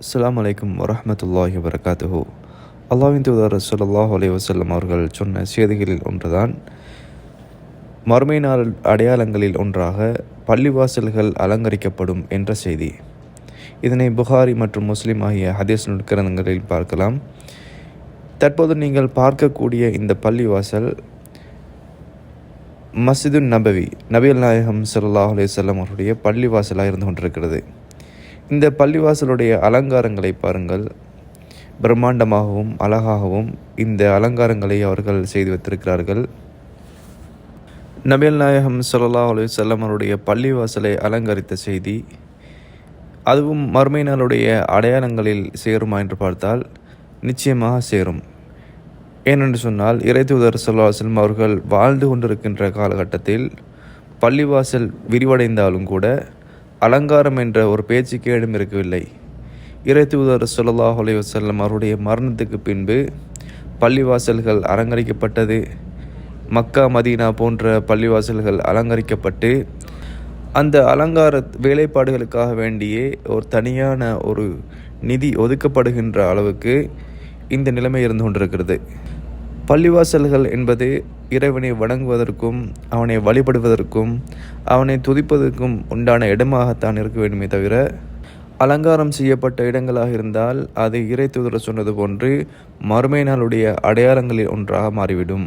அஸ்ஸலாமு அலைக்கும் வரஹ்மத்துல்லாஹி வபரகாத்துஹு. அல்லாஹ்வின் தூதர் ஸல்லல்லாஹு அலைஹி வஸல்லம் அவர்கள் சொன்ன செய்திகளில் ஒன்றுதான், மறுமை நாள் அடையாளங்களில் ஒன்றாக பள்ளிவாசல்கள் அலங்கரிக்கப்படும் என்ற செய்தி. இதனை புகாரி மற்றும் முஸ்லிம் ஆகிய ஹதீஸ் நூல்கிரந்தங்களில் பார்க்கலாம். தற்போது நீங்கள் பார்க்கக்கூடிய இந்த பள்ளிவாசல் மஸ்ஜிதுன் நபவி, நபிகள் நாயகம் ஸல்லல்லாஹு அலைஹி வஸல்லம் அவருடைய பள்ளிவாசலாக இருந்து கொண்டிருக்கிறது. இந்த பள்ளிவாசலுடைய அலங்காரங்களை பாருங்கள். பிரம்மாண்டமாகவும் அழகாகவும் இந்த அலங்காரங்களை அவர்கள் செய்து வைத்திருக்கிறார்கள். நபிகள் நாயகம் ஸல்லல்லாஹு அலைஹி வஸல்லம் அவருடைய பள்ளிவாசலை அலங்கரித்த செய்தி, அதுவும் மறுமை நாளுடைய அடையாளங்களில் சேருமா என்று பார்த்தால் நிச்சயமாக சேரும். ஏனென்று சொன்னால், இறைத்தூதர் ஸல்லல்லாஹு அலைஹி வஸல்லம் அவர்கள் வாழ்ந்து கொண்டிருக்கின்ற காலகட்டத்தில் பள்ளிவாசல் விரிவடைந்தாலும் கூட அலங்காரம் என்ற ஒரு பேச்சுக்கு இடம் இருக்கவில்லை. இறைத்தூதர் ஸல்லல்லாஹு அலைஹி வஸல்லம் அவருடைய மரணத்துக்கு பின்பு பள்ளிவாசல்கள் அலங்கரிக்கப்பட்டது. மக்கா மதீனா போன்ற பள்ளிவாசல்கள் அலங்கரிக்கப்பட்டு அந்த அலங்கார வேலைப்பாடுகளுக்காக வேண்டியே ஒரு தனியான ஒரு நிதி ஒதுக்கப்படுகின்ற அளவுக்கு இந்த நிலைமை இருந்து கொண்டிருக்கிறது. பள்ளிவாசல்கள் என்பது இறைவனை வணங்குவதற்கும் அவனை வழிபடுவதற்கும் அவனை துதிப்பதற்கும் உண்டான இடமாகத்தான் இருக்க வேண்டுமே தவிர, அலங்காரம் செய்யப்பட்ட இடங்களாக இருந்தால் அது இறை தூதர் சொன்னது போன்று மறுமை நாளுடைய அடையாளங்களில் ஒன்றாக மாறிவிடும்.